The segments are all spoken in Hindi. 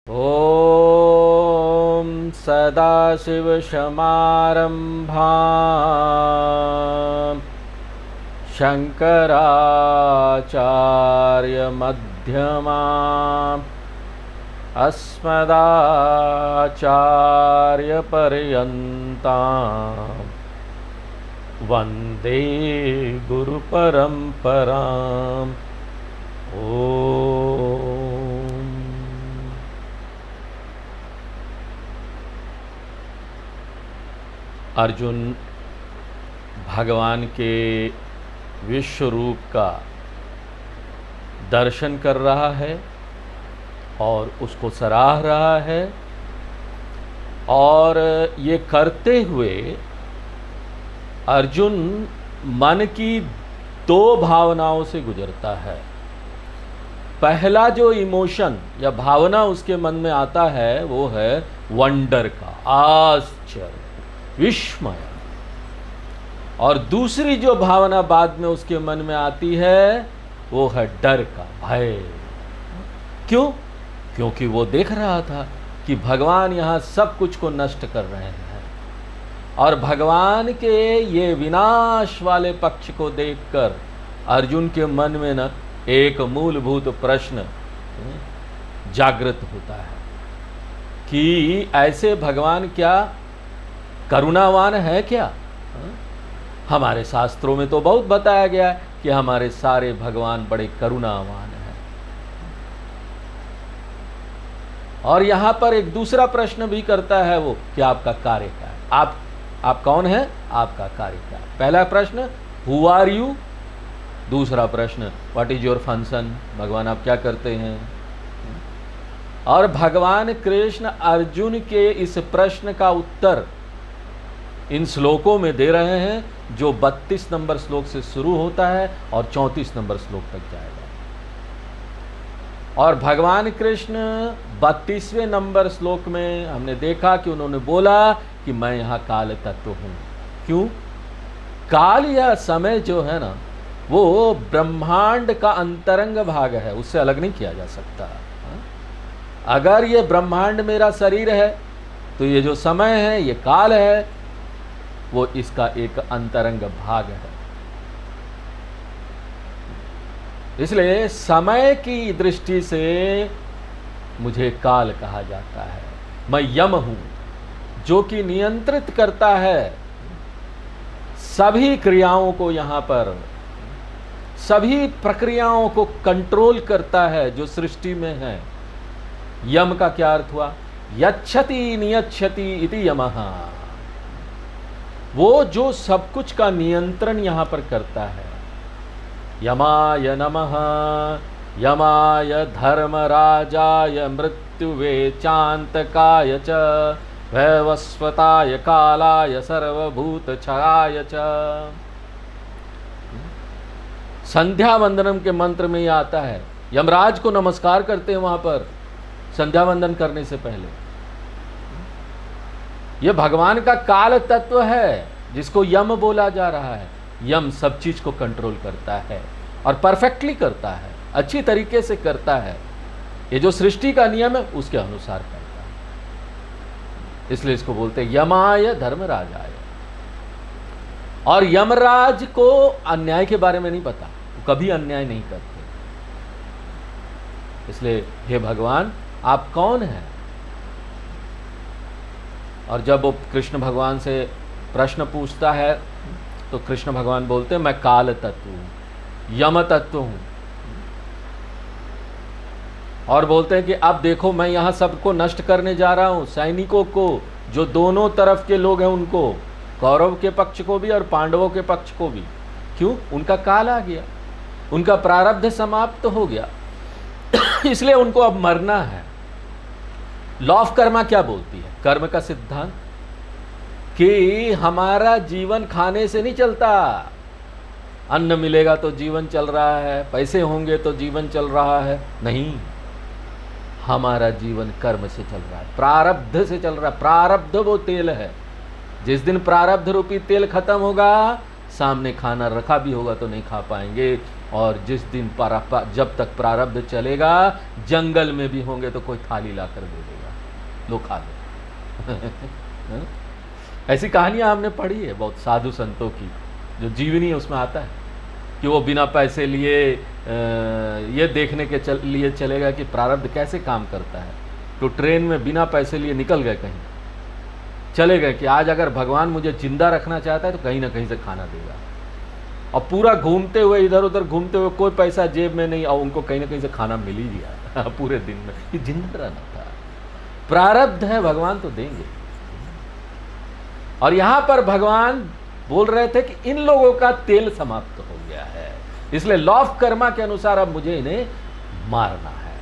ॐ सदाशिवसमारम्भां शङ्कराचार्यमध्यमाम् अस्मदाचार्यपर्यन्तां वन्दे गुरुपरम्पराम्। अर्जुन भगवान के विश्व रूप का दर्शन कर रहा है और उसको सराह रहा है, और ये करते हुए अर्जुन मन की दो भावनाओं से गुजरता है। पहला जो इमोशन या भावना उसके मन में आता है वो है वंडर का, आश्चर्य, विस्मय। और दूसरी जो भावना बाद में उसके मन में आती है वो है डर का, भय। क्यों? क्योंकि वो देख रहा था कि भगवान यहाँ सब कुछ को नष्ट कर रहे हैं, और भगवान के ये विनाश वाले पक्ष को देखकर अर्जुन के मन में न एक मूलभूत प्रश्न जागृत होता है कि ऐसे भगवान क्या करुणावान है क्या? हमारे शास्त्रों में तो बहुत बताया गया है कि हमारे सारे भगवान बड़े करुणावान हैं। और यहाँ पर एक दूसरा प्रश्न भी करता है वो कि आपका कार्य क्या है, आप कौन हैं, आपका कार्य क्या है। पहला प्रश्न हु आर यू, दूसरा प्रश्न व्हाट इज योर फंक्शन, भगवान आप क्या करते हैं। और भगवान कृष्ण अर्जुन के इस प्रश्न का उत्तर इन श्लोकों में दे रहे हैं, जो 32 नंबर श्लोक से शुरू होता है और 34 नंबर श्लोक तक जाएगा। और भगवान कृष्ण 32वें नंबर श्लोक में हमने देखा कि उन्होंने बोला कि मैं यहाँ काल तत्व हूँ। क्यों? काल या समय जो है ना वो ब्रह्मांड का अंतरंग भाग है, उससे अलग नहीं किया जा सकता। अगर ये ब्रह्मांड मेरा शरीर है तो ये जो समय है ये काल है, वो इसका एक अंतरंग भाग है। इसलिए समय की दृष्टि से मुझे काल कहा जाता है। मैं यम हूं जो कि नियंत्रित करता है सभी क्रियाओं को, यहाँ पर सभी प्रक्रियाओं को कंट्रोल करता है जो सृष्टि में है। यम का क्या अर्थ हुआ? यच्छति नियच्छति इति यमः, वो जो सब कुछ का नियंत्रण यहाँ पर करता है। यमाय नमः, यमाय धर्मराजाय मृत्युवे चान्तकाय च वैवस्वताय कालाय सर्वभूतक्षयाय च। संध्या वंदनम के मंत्र में यह आता है, यमराज को नमस्कार करते हैं वहां पर संध्या वंदन करने से पहले। यह भगवान का काल तत्व है जिसको यम बोला जा रहा है। यम सब चीज को कंट्रोल करता है और परफेक्टली करता है, अच्छी तरीके से करता है। ये जो सृष्टि का नियम है उसके अनुसार करता है, इसलिए इसको बोलते हैं यमाय धर्मराजाय। और यमराज को अन्याय के बारे में नहीं पता, वो कभी अन्याय नहीं करते। इसलिए हे भगवान आप कौन हैं? और जब वो कृष्ण भगवान से प्रश्न पूछता है तो कृष्ण भगवान बोलते हैं मैं काल तत्व हूँ, यम तत्व हूँ। और बोलते हैं कि अब देखो मैं यहाँ सबको नष्ट करने जा रहा हूँ, सैनिकों को, जो दोनों तरफ के लोग हैं उनको, कौरव के पक्ष को भी और पांडवों के पक्ष को भी। क्यों? उनका काल आ गया, उनका प्रारब्ध समाप्त हो गया, इसलिए उनको अब मरना है। लॉ ऑफ कर्मा क्या बोलती है? कर्म का सिद्धांत कि हमारा जीवन खाने से नहीं चलता। अन्न मिलेगा तो जीवन चल रहा है, पैसे होंगे तो जीवन चल रहा है, नहीं। हमारा जीवन कर्म से चल रहा है, प्रारब्ध से चल रहा है। प्रारब्ध वो तेल है, जिस दिन प्रारब्ध रूपी तेल खत्म होगा, सामने खाना रखा भी होगा तो नहीं खा पाएंगे। और जिस दिन जब तक प्रारब्ध चलेगा, जंगल में भी होंगे तो कोई थाली ला कर दे देगा, लो खा लो। ऐसी कहानियां हमने पढ़ी है बहुत साधु संतों की, जो जीवनी उसमें आता है कि वो बिना पैसे लिए ये देखने के लिए चलेगा कि प्रारब्ध कैसे काम करता है। तो ट्रेन में बिना पैसे लिए निकल गए, कहीं चले गए कि आज अगर भगवान मुझे जिंदा रखना चाहता है तो कहीं ना कहीं से खाना देगा, और पूरा घूमते हुए इधर उधर घूमते हुए कोई पैसा जेब में नहीं, और उनको कहीं ना कहीं से खाना मिल ही गया पूरे दिन में। ये जिंदा रहना था, प्रारब्ध है, भगवान तो देंगे। और यहां पर भगवान बोल रहे थे कि इन लोगों का तेल समाप्त हो गया है, इसलिए लॉ ऑफ कर्मा के अनुसार अब मुझे इन्हें मारना है।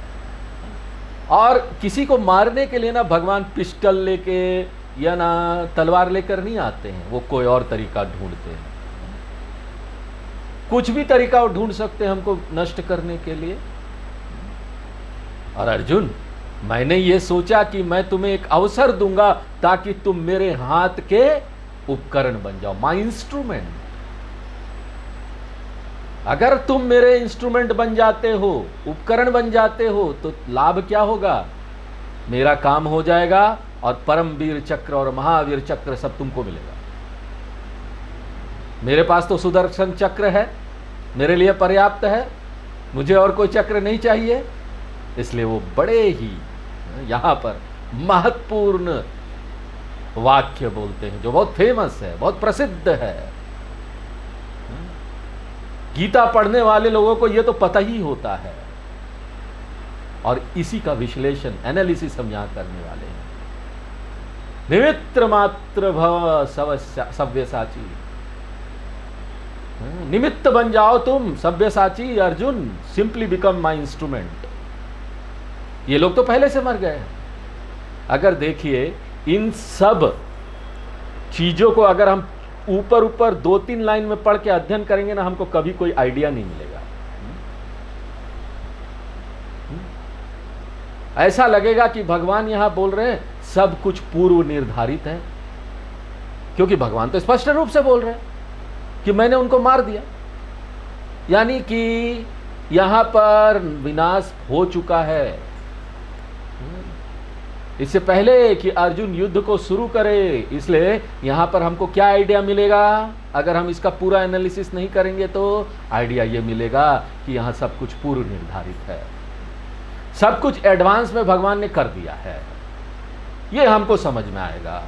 और किसी को मारने के लिए ना भगवान पिस्टल लेके या ना तलवार लेकर नहीं आते हैं, वो कोई और तरीका ढूंढते हैं। कुछ भी तरीका वो ढूंढ सकते हैं हमको नष्ट करने के लिए। और अर्जुन, मैंने ये सोचा कि मैं तुम्हें एक अवसर दूंगा ताकि तुम मेरे हाथ के उपकरण बन जाओ, माय इंस्ट्रूमेंट। अगर तुम मेरे इंस्ट्रूमेंट बन जाते हो, उपकरण बन जाते हो, तो लाभ क्या होगा? मेरा काम हो जाएगा और परम वीर चक्र और महावीर चक्र सब तुमको मिलेगा। मेरे पास तो सुदर्शन चक्र है, मेरे लिए पर्याप्त है, मुझे और कोई चक्र नहीं चाहिए। इसलिए वो बड़े ही यहां पर महत्वपूर्ण वाक्य बोलते हैं जो बहुत फेमस है, बहुत प्रसिद्ध है। गीता पढ़ने वाले लोगों को यह तो पता ही होता है, और इसी का विश्लेषण, एनालिसिस हम यहां करने वाले हैं। निमित्र मात्र भव सव्यसाची, निमित्त बन जाओ तुम Savyasachi Arjun, simply become my instrument. ये लोग तो पहले से मर गए हैं। अगर देखिए इन सब चीजों को अगर हम ऊपर ऊपर 2-3 लाइन में पढ़ के अध्ययन करेंगे ना, हमको कभी कोई आइडिया नहीं मिलेगा। ऐसा लगेगा कि भगवान यहां बोल रहे हैं सब कुछ पूर्व निर्धारित है, क्योंकि भगवान तो स्पष्ट रूप से बोल रहे हैं कि मैंने उनको मार दिया, यानी कि यहां पर विनाश हो चुका है। इससे पहले कि अर्जुन युद्ध को शुरू करे, इसलिए यहां पर हमको क्या आइडिया मिलेगा? अगर हम इसका पूरा एनालिसिस नहीं करेंगे तो आइडिया ये मिलेगा कि यहां सब कुछ पूर्व निर्धारित है, सब कुछ एडवांस में भगवान ने कर दिया है। ये हमको समझ में आएगा।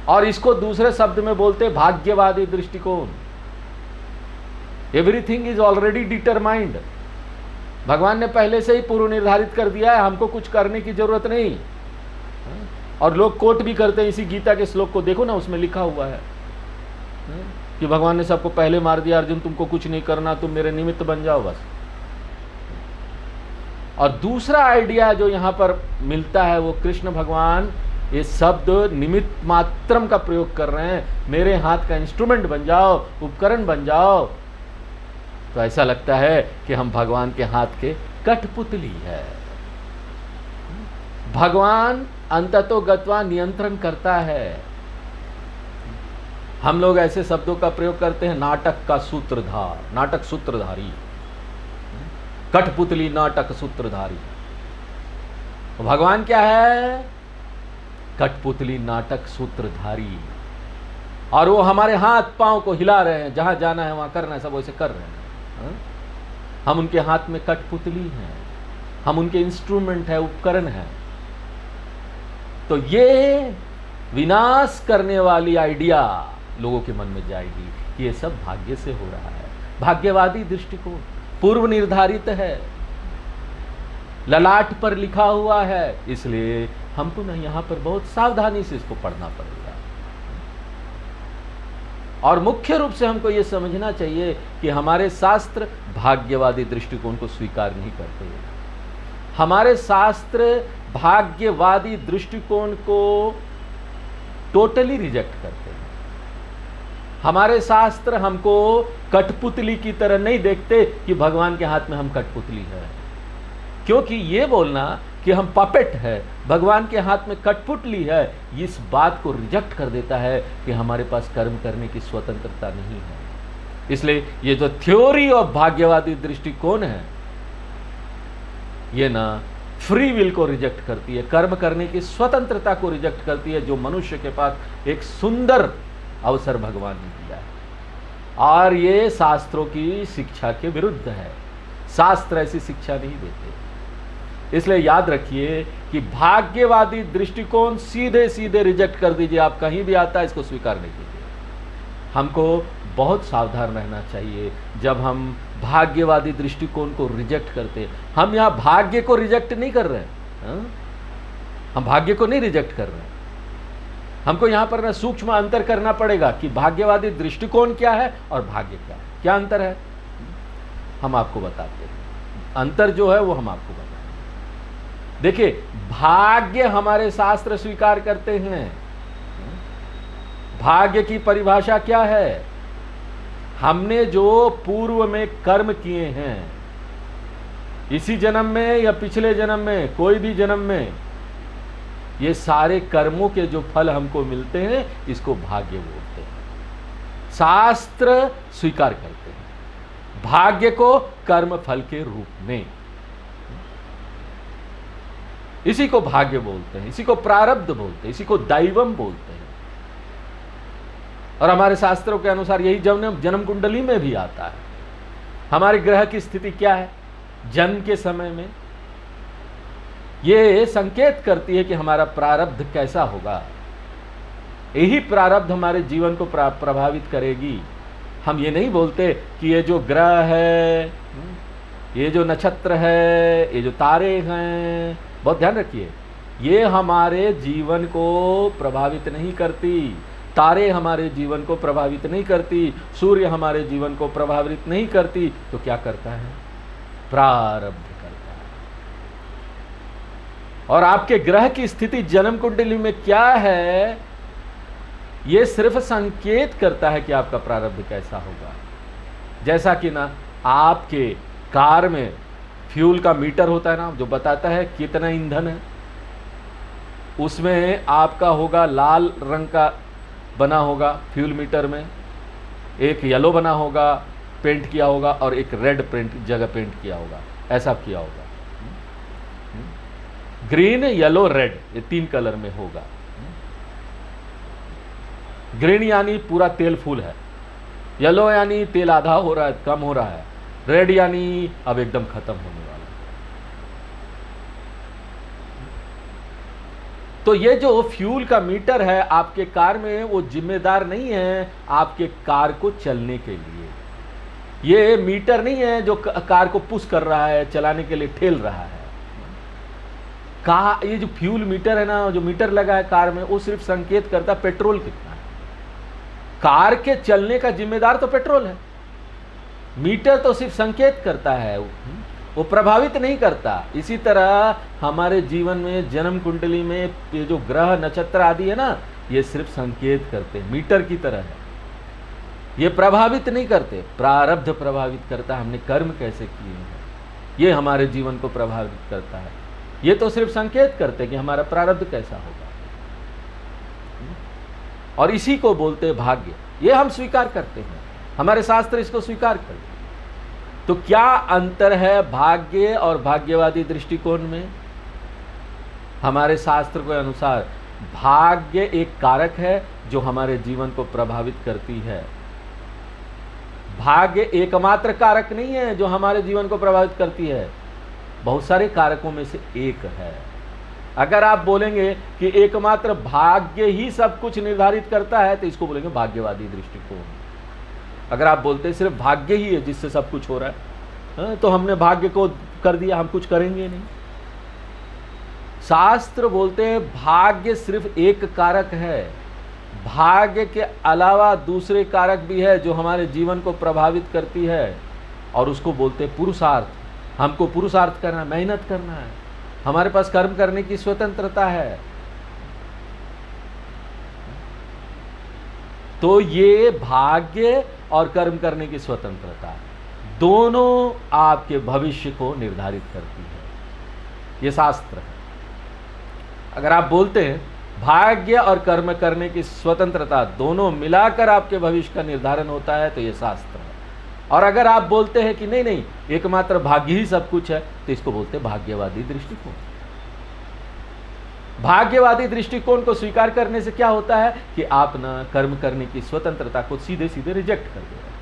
और इसको दूसरे शब्द में बोलते भाग्यवादी दृष्टिकोण। एवरीथिंग इज ऑलरेडी डिटरमाइंड, भगवान ने पहले से ही पूर्व निर्धारित कर दिया है, हमको कुछ करने की जरूरत नहीं। और लोग कोट भी करते हैं इसी गीता के श्लोक को, देखो ना उसमें लिखा हुआ है कि भगवान ने सबको पहले मार दिया, अर्जुन तुमको कुछ नहीं करना, तुम मेरे निमित्त बन जाओ बस। और दूसरा आइडिया जो यहां पर मिलता है वो कृष्ण भगवान ये शब्द निमित्त मात्रम का प्रयोग कर रहे हैं, मेरे हाथ का इंस्ट्रूमेंट बन जाओ, उपकरण बन जाओ। तो ऐसा लगता है कि हम भगवान के हाथ के कठपुतली है। भगवान अंततो गत्वा नियंत्रण करता है। हम लोग ऐसे शब्दों का प्रयोग करते हैं, नाटक का सूत्रधार, नाटक सूत्रधारी, कठपुतली नाटक सूत्रधारी। भगवान क्या है? कठपुतली नाटक सूत्रधारी। और वो हमारे हाथ पांव को हिला रहे हैं, जहां जाना है वहां करना है, सब वैसे कर रहे हैं। हम उनके हाथ में कठपुतली हैं, हम उनके इंस्ट्रूमेंट है, उपकरण है। तो ये विनाश करने वाली आइडिया लोगों के मन में जाएगी, ये सब भाग्य से हो रहा है। भाग्यवादी दृष्टिकोण पूर्व निर्धारित है, ललाट पर लिखा हुआ है, इसलिए हमको ना यहाँ पर बहुत सावधानी से इसको पढ़ना पड़ेगा। और मुख्य रूप से हमको ये समझना चाहिए कि हमारे शास्त्र भाग्यवादी दृष्टिकोण को स्वीकार नहीं करते। हमारे शास्त्र भाग्यवादी दृष्टिकोण को टोटली रिजेक्ट करते हैं। हमारे शास्त्र हमको कठपुतली की तरह नहीं देखते कि भगवान के हाथ में हम कठपुतली है, क्योंकि ये बोलना कि हम पपेट है, भगवान के हाथ में कठपुतली है, इस बात को रिजेक्ट कर देता है कि हमारे पास कर्म करने की स्वतंत्रता नहीं है। इसलिए ये जो थ्योरी ऑफ भाग्यवादी दृष्टिकोण है, ये ना फ्री विल को रिजेक्ट करती है, कर्म करने की स्वतंत्रता को रिजेक्ट करती है, जो मनुष्य के पास एक सुंदर अवसर भगवान ने दिया है। और ये शास्त्रों की शिक्षा के विरुद्ध है। शास्त्र ऐसी शिक्षा नहीं देते। इसलिए याद रखिए कि भाग्यवादी दृष्टिकोण सीधे सीधे रिजेक्ट कर दीजिए। आप कहीं भी आता है, इसको स्वीकार नहीं कीजिए। हमको बहुत सावधान रहना चाहिए जब हम भाग्यवादी दृष्टिकोण को रिजेक्ट करते हैं। हम यहाँ भाग्य को रिजेक्ट नहीं कर रहे हैं, हम भाग्य को नहीं रिजेक्ट कर रहे हैं। हमको यहाँ पर ना सूक्ष्म अंतर करना पड़ेगा कि भाग्यवादी दृष्टिकोण क्या है और भाग्य क्या है। क्या अंतर है हम आपको बताते हैं। अंतर जो है वो हम आपको बताते हैं। देखिए, भाग्य हमारे शास्त्र स्वीकार करते हैं। भाग्य की परिभाषा क्या है? हमने जो पूर्व में कर्म किए हैं, इसी जन्म में या पिछले जन्म में, कोई भी जन्म में, ये सारे कर्मों के जो फल हमको मिलते हैं, इसको भाग्य बोलते हैं। शास्त्र स्वीकार करते हैं भाग्य को कर्म फल के रूप में। इसी को भाग्य बोलते हैं, इसी को प्रारब्ध बोलते हैं, इसी को दैवम बोलते हैं। और हमारे शास्त्रों के अनुसार यही जन्म कुंडली में भी आता है। हमारे ग्रह की स्थिति क्या है जन्म के समय में, ये संकेत करती है कि हमारा प्रारब्ध कैसा होगा। यही प्रारब्ध हमारे जीवन को प्रभावित करेगी। हम ये नहीं बोलते कि ये जो ग्रह है, ये जो नक्षत्र है, ये जो तारे हैं, बहुत ध्यान रखिए, ये हमारे जीवन को प्रभावित नहीं करती। तारे हमारे जीवन को प्रभावित नहीं करती, सूर्य हमारे जीवन को प्रभावित नहीं करती। तो क्या करता है? प्रारब्ध करता है। और आपके ग्रह की स्थिति जन्म कुंडली में क्या है, यह सिर्फ संकेत करता है कि आपका प्रारब्ध कैसा होगा। जैसा कि ना आपके कार में फ्यूल का मीटर होता है ना, जो बताता है कितना ईंधन है, उसमें आपका होगा लाल रंग का बना होगा फ्यूल मीटर में, एक येलो बना होगा, पेंट किया होगा, और एक रेड जगह पेंट किया होगा, ऐसा किया होगा। ग्रीन, येलो, रेड, ये 3 कलर में होगा। ग्रीन यानी पूरा तेल फुल है, येलो यानी तेल आधा हो रहा है, कम हो रहा है, रेड यानी अब एकदम खत्म होने वाला है। तो ये जो फ्यूल का मीटर है आपके कार में, वो जिम्मेदार नहीं है आपके कार को चलने के लिए। ये मीटर नहीं है जो कार को पुश कर रहा है, चलाने के लिए ठेल रहा है। ये जो फ्यूल मीटर है ना, जो मीटर लगा है कार में, वो सिर्फ संकेत करता है पेट्रोल कितना है। कार के चलने का जिम्मेदार तो पेट्रोल है, मीटर तो सिर्फ संकेत करता है, वो प्रभावित नहीं करता। इसी तरह हमारे जीवन में जन्म कुंडली में ये जो ग्रह नक्षत्र आदि है ना, ये सिर्फ संकेत करते हैं, मीटर की तरह है। ये प्रभावित नहीं करते, प्रारब्ध प्रभावित करता है, हमने कर्म कैसे किए हैं, ये हमारे जीवन को प्रभावित करता है। ये तो सिर्फ संकेत करते हैं कि हमारा प्रारब्ध कैसा होगा। और इसी को बोलते हैं भाग्य। ये हम स्वीकार करते हैं, हमारे शास्त्र इसको स्वीकार करते हैं। तो क्या अंतर है भाग्य और भाग्यवादी दृष्टिकोण में? हमारे शास्त्र के अनुसार भाग्य एक कारक है जो हमारे जीवन को प्रभावित करती है। भाग्य एकमात्र कारक नहीं है जो हमारे जीवन को प्रभावित करती है, बहुत सारे कारकों में से एक है। अगर आप बोलेंगे कि एकमात्र भाग्य ही सब कुछ निर्धारित करता है, तो इसको बोलेंगे भाग्यवादी दृष्टिकोण। अगर आप बोलते हैं सिर्फ भाग्य ही है जिससे सब कुछ हो रहा है, तो हमने भाग्य को कर दिया, हम कुछ करेंगे नहीं। शास्त्र बोलते हैं भाग्य सिर्फ एक कारक है, भाग्य के अलावा दूसरे कारक भी है जो हमारे जीवन को प्रभावित करती है, और उसको बोलते हैं पुरुषार्थ। हमको पुरुषार्थ करना, मेहनत करना है, हमारे पास कर्म करने की स्वतंत्रता है। तो ये भाग्य और कर्म करने की स्वतंत्रता दोनों आपके भविष्य को निर्धारित करती है, ये शास्त्र है। अगर आप बोलते हैं भाग्य और कर्म करने की स्वतंत्रता दोनों मिलाकर आपके भविष्य का निर्धारण होता है, तो ये शास्त्र है। और अगर आप बोलते हैं कि नहीं नहीं एकमात्र भाग्य ही सब कुछ है, तो इसको बोलते हैं भाग्यवादी दृष्टिकोण। भाग्यवादी दृष्टिकोण को स्वीकार करने से क्या होता है कि आप ना कर्म करने की स्वतंत्रता को सीधे सीधे रिजेक्ट कर दे रहे हैं।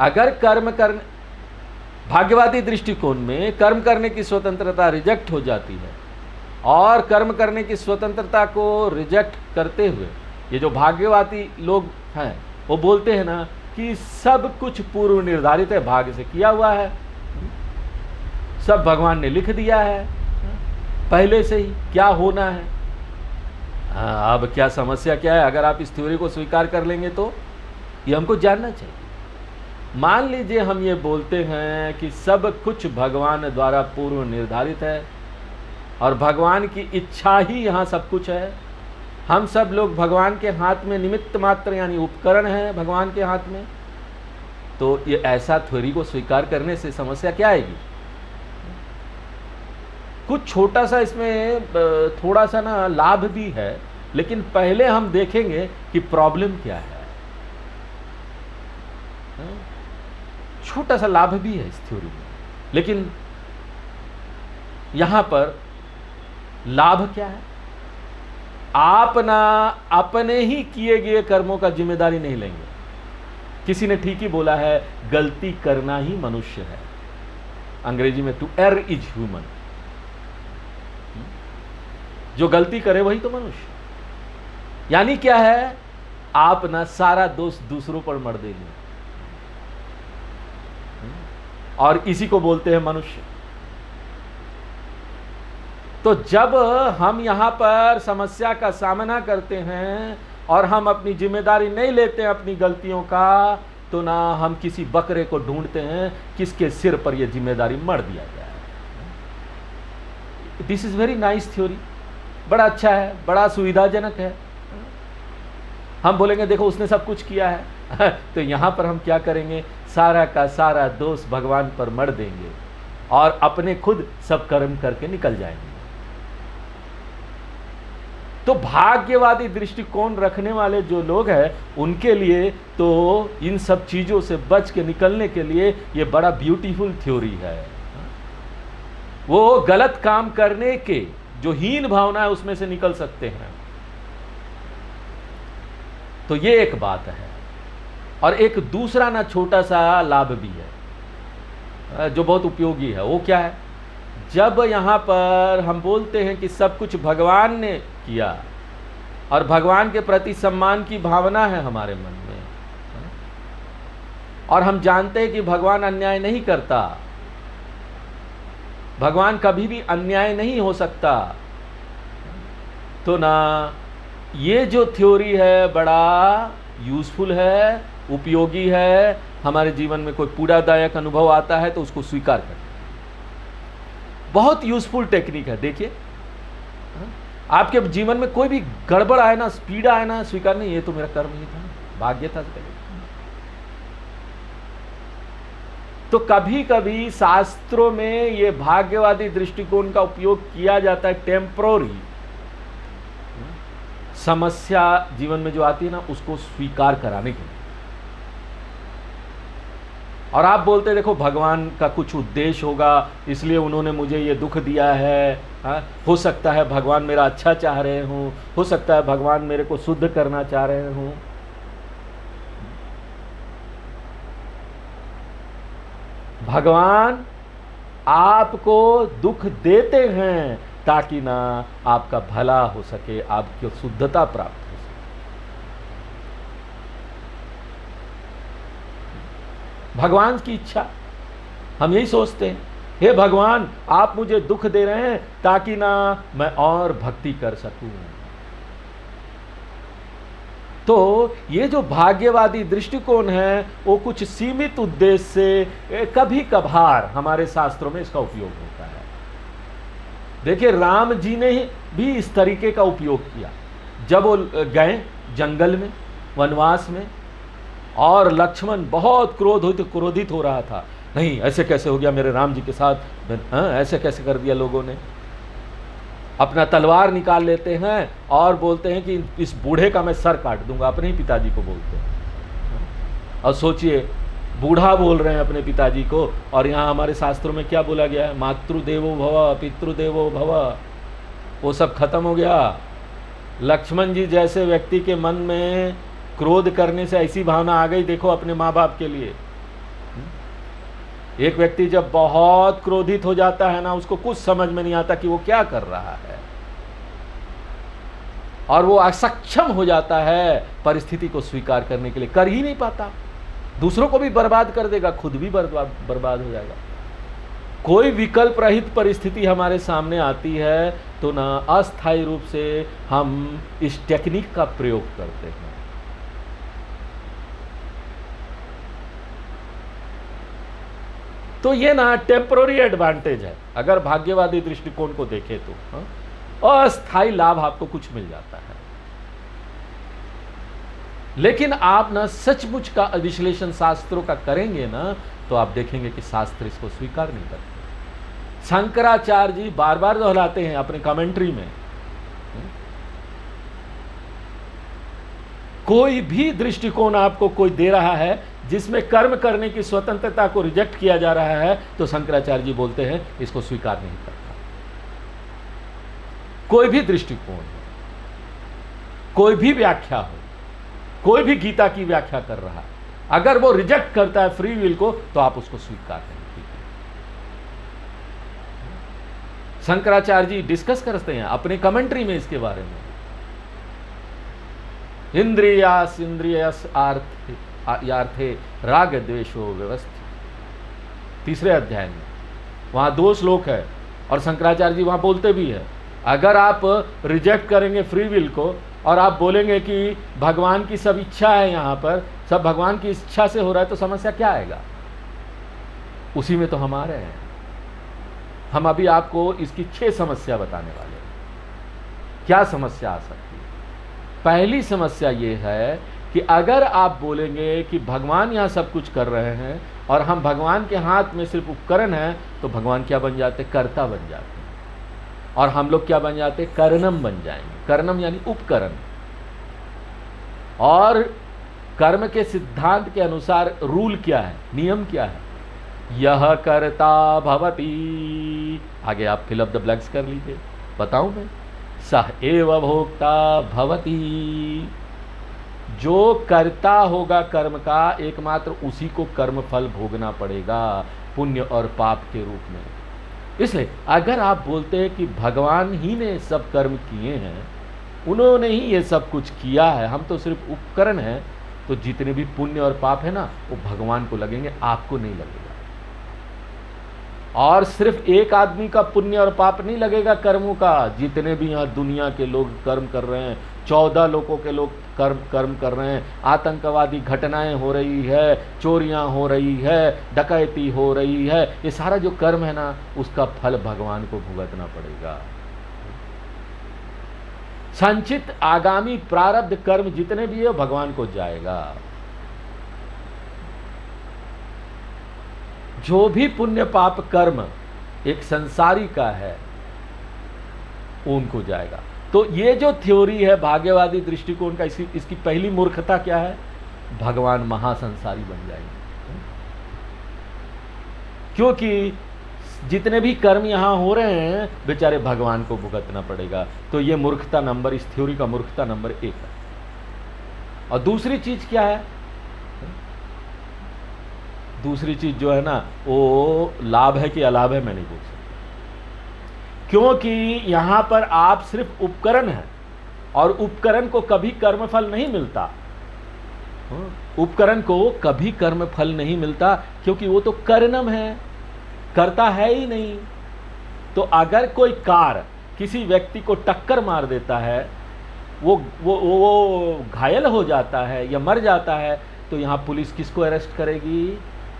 अगर भाग्यवादी दृष्टिकोण में कर्म करने की स्वतंत्रता रिजेक्ट हो जाती है, और कर्म करने की स्वतंत्रता को रिजेक्ट करते हुए ये जो भाग्यवादी लोग हैं वो बोलते हैं ना कि सब कुछ पूर्व निर्धारित है, भाग्य से किया हुआ है, सब भगवान ने लिख दिया है पहले से ही क्या होना है। अब क्या समस्या क्या है? अगर आप इस थ्योरी को स्वीकार कर लेंगे तो ये हमको जानना चाहिए। मान लीजिए हम ये बोलते हैं कि सब कुछ भगवान द्वारा पूर्व निर्धारित है और भगवान की इच्छा ही यहाँ सब कुछ है, हम सब लोग भगवान के हाथ में निमित्त मात्र यानी उपकरण हैं भगवान के हाथ में, तो ये ऐसा थ्योरी को स्वीकार करने से समस्या क्या आएगी? कुछ छोटा सा इसमें थोड़ा सा ना लाभ भी है, लेकिन पहले हम देखेंगे कि प्रॉब्लम क्या है। छोटा सा लाभ भी है इस थ्योरी में, लेकिन यहां पर लाभ क्या है? आप ना अपने ही किए गए कर्मों का जिम्मेदारी नहीं लेंगे। किसी ने ठीक ही बोला है, गलती करना ही मनुष्य है। अंग्रेजी में टू एरर इज ह्यूमन। जो गलती करे वही तो मनुष्य। यानी क्या है? आप ना सारा दोष दूसरों पर मर देंगे, और इसी को बोलते हैं मनुष्य। तो जब हम यहां पर समस्या का सामना करते हैं और हम अपनी जिम्मेदारी नहीं लेते हैं अपनी गलतियों का, तो ना हम किसी बकरे को ढूंढते हैं किसके सिर पर यह जिम्मेदारी मर दिया गया है। This is very nice theory, बड़ा अच्छा है, बड़ा सुविधाजनक है। हम बोलेंगे देखो उसने सब कुछ किया है तो यहां पर हम क्या करेंगे? सारा का सारा दोष भगवान पर मर देंगे और अपने खुद सब कर्म करके निकल जाएंगे। तो भाग्यवादी दृष्टिकोण रखने वाले जो लोग हैं उनके लिए तो इन सब चीजों से बच के निकलने के लिए ये बड़ा ब्यूटीफुल थ्योरी है। वो गलत काम करने के जो हीन भावना है उसमें से निकल सकते हैं। तो ये एक बात है। और एक दूसरा ना छोटा सा लाभ भी है जो बहुत उपयोगी है। वो क्या है? जब यहां पर हम बोलते हैं कि सब कुछ भगवान ने किया और भगवान के प्रति सम्मान की भावना है हमारे मन में, और हम जानते हैं कि भगवान अन्याय नहीं करता, भगवान कभी भी अन्याय नहीं हो सकता, तो ना ये जो थ्योरी है बड़ा यूजफुल है, उपयोगी है। हमारे जीवन में कोई पीड़ादायक अनुभव आता है तो उसको स्वीकार करें। बहुत यूजफुल टेक्निक है। देखिए आपके जीवन में कोई भी गड़बड़ आए ना, पीड़ा आए ना, स्वीकार नहीं, ये तो मेरा कर्म ही था, भाग्य था। तो कभी कभी शास्त्रों में ये भाग्यवादी दृष्टिकोण का उपयोग किया जाता है टेम्पररी समस्या जीवन में जो आती है ना उसको स्वीकार कराने के लिए। और आप बोलते हैं देखो भगवान का कुछ उद्देश्य होगा इसलिए उन्होंने मुझे ये दुख दिया है। हो सकता है भगवान मेरा अच्छा चाह रहे हों, हो सकता है भगवान मेरे को शुद्ध करना चाह रहे हों। भगवान आपको दुख देते हैं ताकि ना आपका भला हो सके, आपकी शुद्धता प्राप्त हो सके। भगवान की इच्छा, हम यही सोचते हैं, हे भगवान आप मुझे दुख दे रहे हैं ताकि ना मैं और भक्ति कर सकूं। तो ये जो भाग्यवादी दृष्टिकोण है वो कुछ सीमित उद्देश्य से कभी कभार हमारे शास्त्रों में इसका उपयोग होता है। देखिए राम जी ने भी इस तरीके का उपयोग किया। जब वो गए जंगल में वनवास में और लक्ष्मण बहुत क्रोधित हो रहा था, नहीं ऐसे कैसे हो गया मेरे राम जी के साथ, ऐसे कैसे कर दिया लोगों ने। अपना तलवार निकाल लेते हैं और बोलते हैं कि इस बूढ़े का मैं सर काट दूंगा, अपने ही पिताजी को बोलते हैं। और सोचिए बूढ़ा बोल रहे हैं अपने पिताजी को, और यहाँ हमारे शास्त्रों में क्या बोला गया है, मातृदेवो भव पितृदेवो भव, वो सब खत्म हो गया। लक्ष्मण जी जैसे व्यक्ति के मन में क्रोध करने से ऐसी भावना आ गई, देखो अपने माँ बाप के लिए। एक व्यक्ति जब बहुत क्रोधित हो जाता है ना, उसको कुछ समझ में नहीं आता कि वो क्या कर रहा है, और वो असक्षम हो जाता है परिस्थिति को स्वीकार करने के लिए, कर ही नहीं पाता, दूसरों को भी बर्बाद कर देगा, खुद भी बर्बाद हो जाएगा। कोई विकल्प रहित परिस्थिति हमारे सामने आती है तो ना अस्थायी रूप से हम इस टेक्निक का प्रयोग करते हैं। तो ये ना टेम्पररी एडवांटेज है, अगर भाग्यवादी दृष्टिकोण को देखें तो। अस्थायी लाभ आपको कुछ मिल जाता है, लेकिन आप ना सचमुच का विश्लेषण शास्त्रों का करेंगे ना, तो आप देखेंगे कि शास्त्र इसको स्वीकार नहीं करते। शंकराचार्य जी बार बार दोहराते हैं अपने कमेंट्री में, कोई भी दृष्टिकोण आपको कोई दे रहा है जिसमें कर्म करने की स्वतंत्रता को रिजेक्ट किया जा रहा है, तो शंकराचार्य जी बोलते हैं इसको स्वीकार नहीं करता। कोई भी दृष्टिकोण हो, कोई भी व्याख्या हो, कोई भी गीता की व्याख्या कर रहा है, अगर वो रिजेक्ट करता है फ्री विल को, तो आप उसको स्वीकार करें। शंकराचार्य जी डिस्कस करते हैं अपने कमेंट्री में इसके बारे में। इंद्रियास इंद्रियस यार्थे राग द्वेषो व्यवस्थित, तीसरे अध्याय में वहां 2 श्लोक है, और शंकराचार्य जी वहां बोलते भी है, अगर आप रिजेक्ट करेंगे फ्री विल को और आप बोलेंगे कि भगवान की सब इच्छा है, यहाँ पर सब भगवान की इच्छा से हो रहा है, तो समस्या क्या आएगा? उसी में तो हम आ रहे हैं। हम अभी आपको इसकी 6 समस्या बताने वाले हैं। क्या समस्या आ सकती है? पहली समस्या ये है कि अगर आप बोलेंगे कि भगवान यहाँ सब कुछ कर रहे हैं और हम भगवान के हाथ में सिर्फ उपकरण हैं, तो भगवान क्या बन जाते? कर्ता बन जाते हैं, और हम लोग क्या बन जाते? कर्णम बन जाएंगे। कर्णम यानी उपकरण। और कर्म के सिद्धांत के अनुसार रूल क्या है, नियम क्या है? यह कर्ता भवति, आगे आप फिल अप द ब्लैंक्स कर लीजिए, बताऊं मैं, सह एव भोक्ता भवति, जो कर्ता होगा कर्म का, एकमात्र उसी को कर्म फल भोगना पड़ेगा, पुण्य और पाप के रूप में। इसलिए अगर आप बोलते हैं कि भगवान ही ने सब कर्म किए हैं, उन्होंने ही ये सब कुछ किया है, हम तो सिर्फ उपकरण हैं, तो जितने भी पुण्य और पाप है ना, वो भगवान को लगेंगे, आपको नहीं लगेगा। और सिर्फ एक आदमी का पुण्य और पाप नहीं लगेगा कर्मों का, जितने भी यहाँ दुनिया के लोग कर्म कर रहे हैं, 14 लोगों के लोग कर्म कर रहे हैं, आतंकवादी घटनाएं हो रही है, चोरियां हो रही है, डकैती हो रही है, ये सारा जो कर्म है ना, उसका फल भगवान को भुगतना पड़ेगा। संचित आगामी प्रारब्ध कर्म जितने भी है भगवान को जाएगा। जो भी पुण्य पाप कर्म एक संसारी का है, उनको जाएगा। तो ये जो थ्योरी है भाग्यवादी दृष्टिकोण का, इसकी पहली मूर्खता क्या है? भगवान महासंसारी बन जाएंगे, क्योंकि जितने भी कर्म यहाँ हो रहे हैं बेचारे भगवान को भुगतना पड़ेगा। तो ये मूर्खता नंबर, इस थ्योरी का मूर्खता नंबर 1 है। और दूसरी चीज क्या है? दूसरी चीज जो है ना, वो लाभ है कि अलाभ है मैं नहीं बोल सकता, क्योंकि यहां पर आप सिर्फ उपकरण हैं, और उपकरण को कभी कर्मफल नहीं मिलता। उपकरण को कभी कर्मफल नहीं मिलता, क्योंकि वो तो कर्णम है, करता है ही नहीं। तो अगर कोई कार किसी व्यक्ति को टक्कर मार देता है, वो घायल हो जाता है या मर जाता है, तो यहाँ पुलिस किसको अरेस्ट करेगी?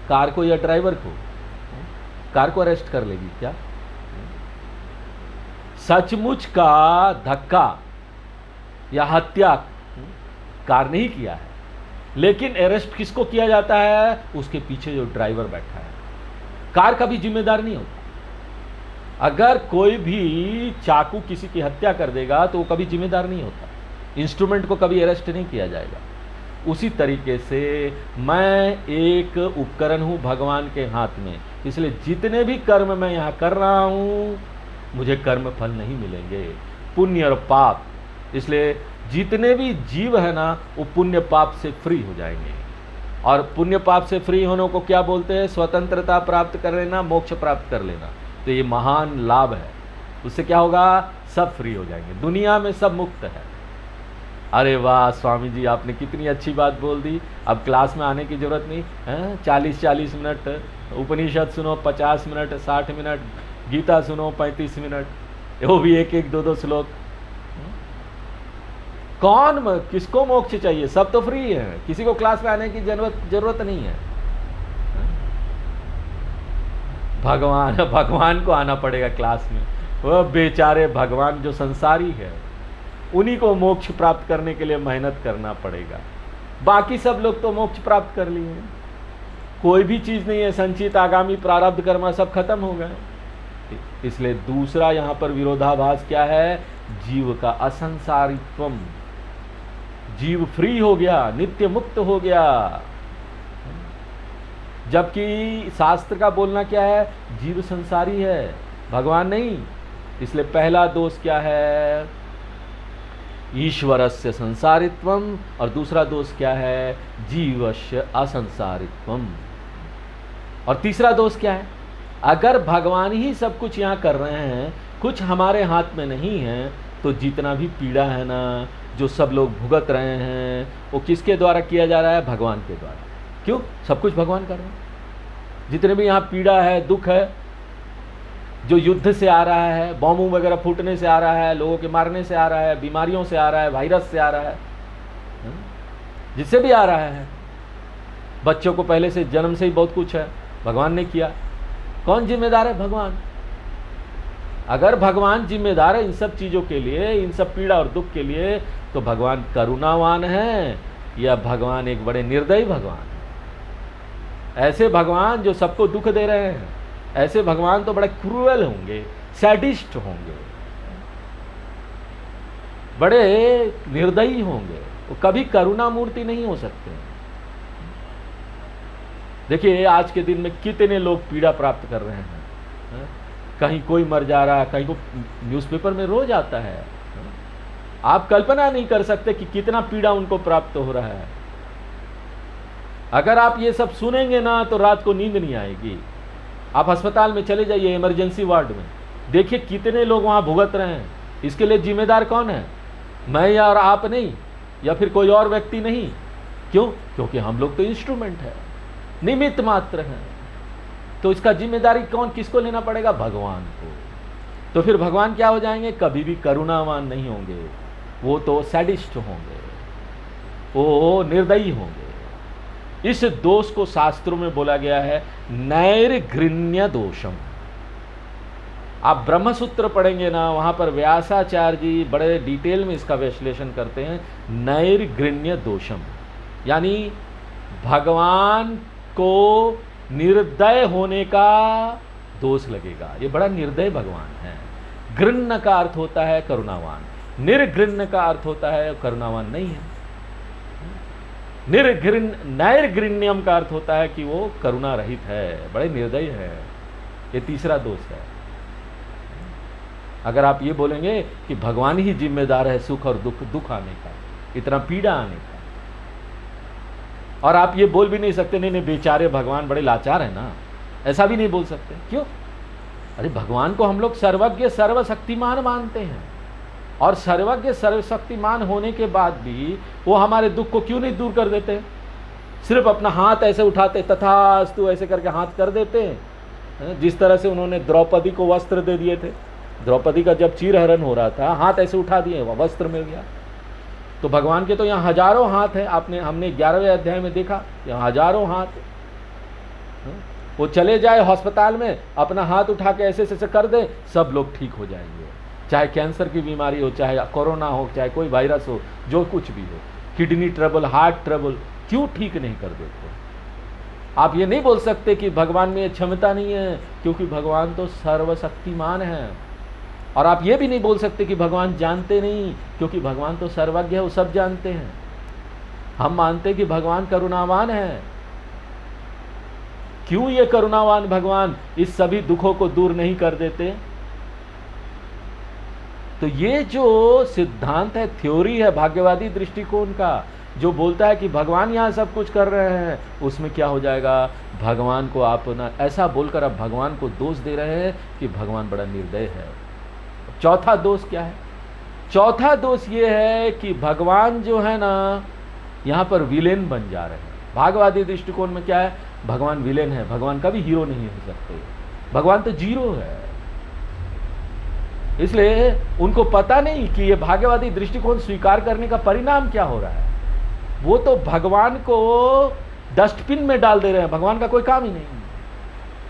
कार को या ड्राइवर को? कार को अरेस्ट कर लेगी क्या? सचमुच का धक्का या हत्या कार ने ही किया है, लेकिन अरेस्ट किसको किया जाता है? उसके पीछे जो ड्राइवर बैठा है। कार कभी जिम्मेदार नहीं होता। अगर कोई भी चाकू किसी की हत्या कर देगा तो वो कभी जिम्मेदार नहीं होता। इंस्ट्रूमेंट को कभी अरेस्ट नहीं किया जाएगा। उसी तरीके से मैं एक उपकरण हूँ भगवान के हाथ में, इसलिए जितने भी कर्म मैं यहाँ कर रहा हूँ मुझे कर्म फल नहीं मिलेंगे, पुण्य और पाप। इसलिए जितने भी जीव है ना वो पुण्य पाप से फ्री हो जाएंगे। और पुण्य पाप से फ्री होने को क्या बोलते हैं? स्वतंत्रता प्राप्त कर लेना, मोक्ष प्राप्त कर लेना। तो ये महान लाभ है। उससे क्या होगा? सब फ्री हो जाएंगे, दुनिया में सब मुक्त है। अरे वाह स्वामी जी, आपने कितनी अच्छी बात बोल दी। अब क्लास में आने की जरूरत नहीं है। 40-40 मिनट उपनिषद सुनो, 50 मिनट, 60 मिनट गीता सुनो, 35 मिनट, वो भी एक एक दो श्लोक। किसको मोक्ष चाहिए? सब तो फ्री है, किसी को क्लास में आने की जरूरत नहीं है। भगवान को आना पड़ेगा क्लास में। वह बेचारे भगवान जो संसारी है उन्हीं को मोक्ष प्राप्त करने के लिए मेहनत करना पड़ेगा। बाकी सब लोग तो मोक्ष प्राप्त कर लिए हैं। कोई भी चीज़ नहीं है, संचित आगामी प्रारब्ध कर्म सब खत्म हो गए। इसलिए दूसरा यहाँ पर विरोधाभास क्या है? जीव का असंसारित्वम। जीव फ्री हो गया, नित्य मुक्त हो गया। जबकि शास्त्र का बोलना क्या है? जीव संसारी है, भगवान नहीं। इसलिए पहला दोष क्या है? ईश्वरस्य संसारित्वम। और दूसरा दोष क्या है? जीवस्य असंसारित्वम। और तीसरा दोष क्या है? अगर भगवान ही सब कुछ यहाँ कर रहे हैं, कुछ हमारे हाथ में नहीं है, तो जितना भी पीड़ा है ना, जो सब लोग भुगत रहे हैं, वो किसके द्वारा किया जा रहा है? भगवान के द्वारा। क्यों? सब कुछ भगवान कर रहे हैं। जितने भी यहाँ पीड़ा है, दुख है, जो युद्ध से आ रहा है, बॉम्ब वगैरह फूटने से आ रहा है, लोगों के मारने से आ रहा है, बीमारियों से आ रहा है, वायरस से आ रहा है, जिससे भी आ रहा है। बच्चों को पहले से जन्म से ही बहुत कुछ है, भगवान ने किया। कौन जिम्मेदार है? भगवान। अगर भगवान जिम्मेदार है इन सब चीज़ों के लिए, इन सब पीड़ा और दुख के लिए, तो भगवान करुणावान है या भगवान एक बड़े निर्दयी भगवान है? ऐसे भगवान जो सबको दुख दे रहे हैं, ऐसे भगवान तो बड़े क्रूअल होंगे, सैडिस्ट होंगे, बड़े निर्दयी होंगे। वो कभी करुणा मूर्ति नहीं हो सकते। देखिए आज के दिन में कितने लोग पीड़ा प्राप्त कर रहे हैं। कहीं कोई मर जा रहा है, कहीं को न्यूज़पेपर में रोज आता है। आप कल्पना नहीं कर सकते कि कितना पीड़ा उनको प्राप्त हो रहा है। अगर आप ये सब सुनेंगे ना तो रात को नींद नहीं आएगी। आप अस्पताल में चले जाइए, इमरजेंसी वार्ड में, देखिए कितने लोग वहाँ भुगत रहे हैं। इसके लिए जिम्मेदार कौन है? मैं या और आप नहीं, या फिर कोई और व्यक्ति नहीं। क्यों? क्योंकि हम लोग तो इंस्ट्रूमेंट है, निमित्त मात्र हैं। तो इसका जिम्मेदारी कौन, किसको लेना पड़ेगा? भगवान को। तो फिर भगवान क्या हो जाएंगे? कभी भी करुणावान नहीं होंगे, वो तो सैडिस्ट होंगे, वो निर्दयी होंगे। इस दोष को शास्त्रों में बोला गया है नैर्घृण्य दोषम। आप ब्रह्मसूत्र पढ़ेंगे ना, वहाँ पर व्यासाचार्य जी बड़े डिटेल में इसका विश्लेषण करते हैं। नैर्घृण्य दोषम यानी भगवान को निर्दय होने का दोष लगेगा। ये बड़ा निर्दय भगवान है। घृण्य का अर्थ होता है करुणावान, निर्घृण्य का अर्थ होता है करुणावान नहीं है। नैर्घृण्यम का अर्थ होता है कि वो करुणा रहित है, बड़े निर्दयी है। ये तीसरा दोष है। अगर आप ये बोलेंगे कि भगवान ही जिम्मेदार है सुख और दुख आने का, इतना पीड़ा आने का, और आप ये बोल भी नहीं सकते नहीं बेचारे भगवान बड़े लाचार है ना, ऐसा भी नहीं बोल सकते। क्यों? अरे भगवान को हम लोग सर्वज्ञ सर्वशक्तिमान मानते हैं, और सर्वज्ञ सर्वशक्तिमान होने के बाद भी वो हमारे दुख को क्यों नहीं दूर कर देते? सिर्फ अपना हाथ ऐसे उठाते, तथास्तु ऐसे करके हाथ कर देते हैं। जिस तरह से उन्होंने द्रौपदी को वस्त्र दे दिए थे, द्रौपदी का जब चीरहरण हो रहा था, हाथ ऐसे उठा दिए, वह वस्त्र मिल गया। तो भगवान के तो यहाँ हजारों हाथ है। हमने 11वें अध्याय में देखा, यहाँ हजारों हाथ। वो चले जाए अस्पताल में, अपना हाथ उठा के ऐसे ऐसे कर दे, सब लोग ठीक हो जाएंगे। चाहे कैंसर की बीमारी हो, चाहे कोरोना हो, चाहे कोई वायरस हो, जो कुछ भी हो, किडनी ट्रबल, हार्ट ट्रबल, क्यों ठीक नहीं कर देते? आप ये नहीं बोल सकते कि भगवान में क्षमता नहीं है, क्योंकि भगवान तो सर्वशक्तिमान है। और आप ये भी नहीं बोल सकते कि भगवान जानते नहीं, क्योंकि भगवान तो सर्वज्ञ है, वो सब जानते हैं। हम मानते कि भगवान करुणावान है। क्यों ये करुणावान भगवान इस सभी दुखों को दूर नहीं कर देते? तो ये जो सिद्धांत है, थ्योरी है भाग्यवादी दृष्टिकोण का, जो बोलता है कि भगवान यहाँ सब कुछ कर रहे हैं, उसमें क्या हो जाएगा, भगवान को आप ना ऐसा बोलकर आप भगवान को दोष दे रहे हैं कि भगवान बड़ा निर्दय है। चौथा दोष क्या है? चौथा दोष ये है कि भगवान जो है ना यहाँ पर विलेन बन जा रहे हैं। भाग्यवादी दृष्टिकोण में क्या है, भगवान विलेन है, भगवान कभी हीरो नहीं हो सकते, भगवान तो जीरो है। इसलिए उनको पता नहीं कि ये भाग्यवादी दृष्टिकोण स्वीकार करने का परिणाम क्या हो रहा है। वो तो भगवान को डस्टबिन में डाल दे रहे हैं, भगवान का कोई काम ही नहीं।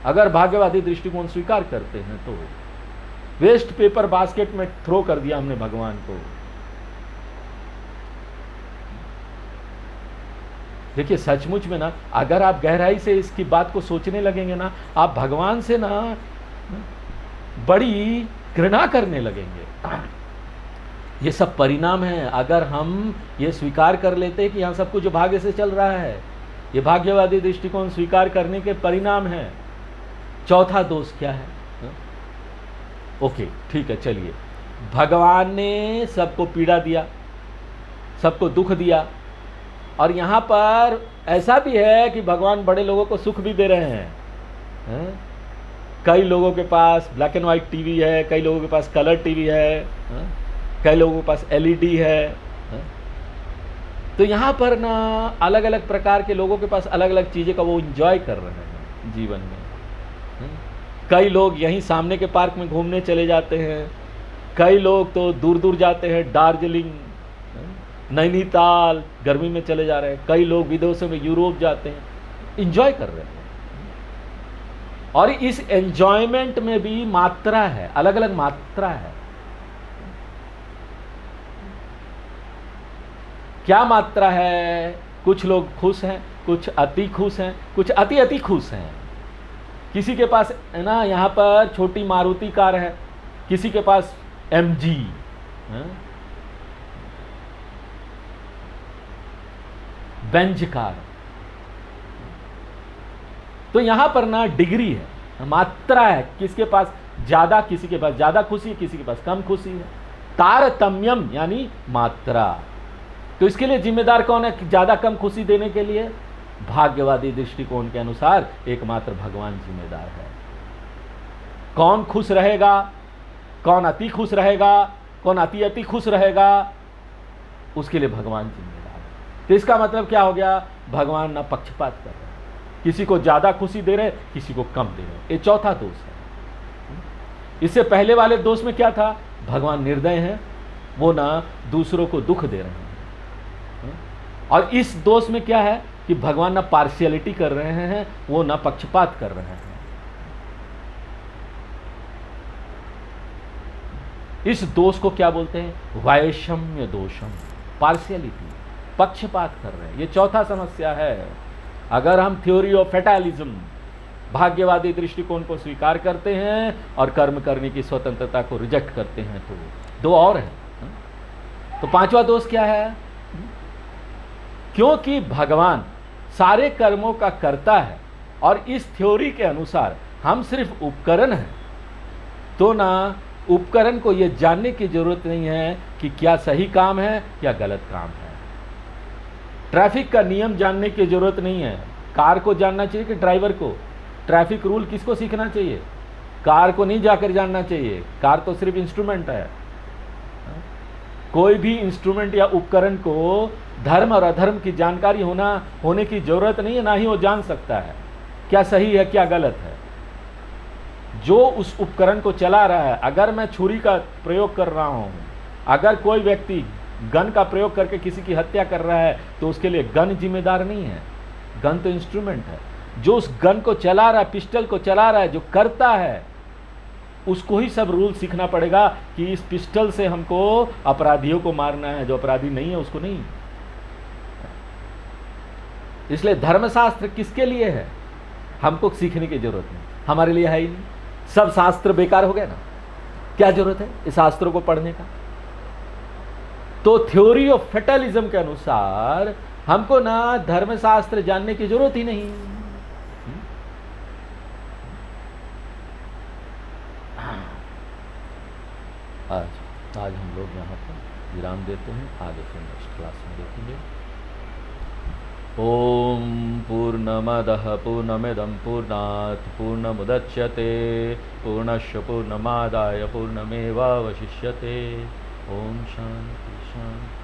अगर भाग्यवादी दृष्टिकोण स्वीकार करते हैं तो वेस्ट पेपर बास्केट में थ्रो कर दिया हमने भगवान को। देखिए सचमुच में ना, अगर आप गहराई से इसकी बात को सोचने लगेंगे ना, आप भगवान से ना बड़ी घृणा करने लगेंगे। ये सब परिणाम है। अगर हम ये स्वीकार कर लेते कि यहाँ सब कुछ भाग्य से चल रहा है, ये भाग्यवादी दृष्टिकोण स्वीकार करने के परिणाम है। चौथा दोष क्या है? ओके ठीक है, चलिए, भगवान ने सबको पीड़ा दिया, सबको दुख दिया, और यहाँ पर ऐसा भी है कि भगवान बड़े लोगों को सुख भी दे रहे हैं। कई लोगों के पास ब्लैक एंड वाइट टीवी है, कई लोगों के पास कलर टीवी है, कई लोगों के पास एलईडी है। तो यहाँ पर ना अलग अलग प्रकार के लोगों के पास अलग अलग चीज़ें का वो एंजॉय कर रहे हैं जीवन में। कई लोग यहीं सामने के पार्क में घूमने चले जाते हैं, कई लोग तो दूर दूर जाते हैं, दार्जिलिंग, नैनीताल, गर्मी में चले जा रहे हैं, कई लोग विदेशों में यूरोप जाते हैं, एंजॉय कर रहे हैं। और इस एंजॉयमेंट में भी मात्रा है, अलग अलग मात्रा है। क्या मात्रा है? कुछ लोग खुश हैं, कुछ अति खुश हैं, कुछ अति अति खुश हैं। किसी के पास है ना यहाँ पर छोटी मारुति कार है, किसी के पास MG, बेंज कार। तो यहां पर ना डिग्री है, मात्रा है, किसके पास ज्यादा, किसी के पास ज्यादा खुशी, किसी के पास कम खुशी है। तारतम्यम यानी मात्रा। तो इसके लिए जिम्मेदार कौन है ज्यादा कम खुशी देने के लिए? भाग्यवादी दृष्टिकोण के अनुसार एकमात्र भगवान जिम्मेदार है। कौन खुश रहेगा, कौन अति खुश रहेगा, कौन अति अति खुश रहेगा, उसके लिए भगवान जिम्मेदार है। तो इसका मतलब क्या हो गया? भगवान ना पक्षपात कर रहे, किसी को ज्यादा खुशी दे रहे, किसी को कम दे रहे। ये चौथा दोष है। इससे पहले वाले दोष में क्या था? भगवान निर्दय हैं, वो ना दूसरों को दुख दे रहे हैं। और इस दोष में क्या है कि भगवान ना पार्शियलिटी कर रहे हैं, वो ना पक्षपात कर रहे हैं। इस दोष को क्या बोलते हैं? वैषम्य दोषम, पार्शियलिटी, पक्षपात कर रहे हैं। ये चौथा समस्या है। अगर हम थ्योरी ऑफ फैटालिज्म, भाग्यवादी दृष्टिकोण को स्वीकार करते हैं और कर्म करने की स्वतंत्रता को रिजेक्ट करते हैं, तो दो और हैं। तो पांचवा दोष क्या है? क्योंकि भगवान सारे कर्मों का कर्ता है और इस थ्योरी के अनुसार हम सिर्फ उपकरण हैं, तो ना उपकरण को यह जानने की जरूरत नहीं है कि क्या सही काम है या गलत काम है। ट्रैफिक का नियम जानने की जरूरत नहीं है। कार को जानना चाहिए कि ड्राइवर को? ट्रैफिक रूल किसको सीखना चाहिए? कार को नहीं जाकर जानना चाहिए। कार तो सिर्फ इंस्ट्रूमेंट है। कोई भी इंस्ट्रूमेंट या उपकरण को धर्म और अधर्म की जानकारी होने की जरूरत नहीं है, ना ही वो जान सकता है क्या सही है क्या गलत है। जो उस उपकरण को चला रहा है, अगर मैं छुरी का प्रयोग कर रहा हूं, अगर कोई व्यक्ति गन का प्रयोग करके किसी की हत्या कर रहा है, तो उसके लिए गन जिम्मेदार नहीं है, गन तो इंस्ट्रूमेंट है। जो उस गन को चला रहा है, पिस्टल को चला रहा है, जो करता है, उसको ही सब रूल सीखना पड़ेगा कि इस पिस्टल से हमको अपराधियों को मारना है, जो अपराधी नहीं है उसको नहीं। इसलिए धर्मशास्त्र किसके लिए है? हमको सीखने की जरूरत नहीं, हमारे लिए है ही नहीं। सब शास्त्र बेकार हो गए ना, क्या जरूरत है इस शास्त्रों को पढ़ने का? तो थ्योरी ऑफ फैटलिज्म के अनुसार हमको ना धर्मशास्त्र जानने की जरूरत ही नहीं। आज हम लोग यहाँ पर विराम देते हैं, आगे फिर नेक्स्ट क्लास में देखेंगे। ओम पूर्णमदः पूर्णमिदं पूर्णात् पूर्णमुदच्यते पूर्णस्य पूर्णमादाय पूर्णमेवावशिष्यते। ओम शांति शांति।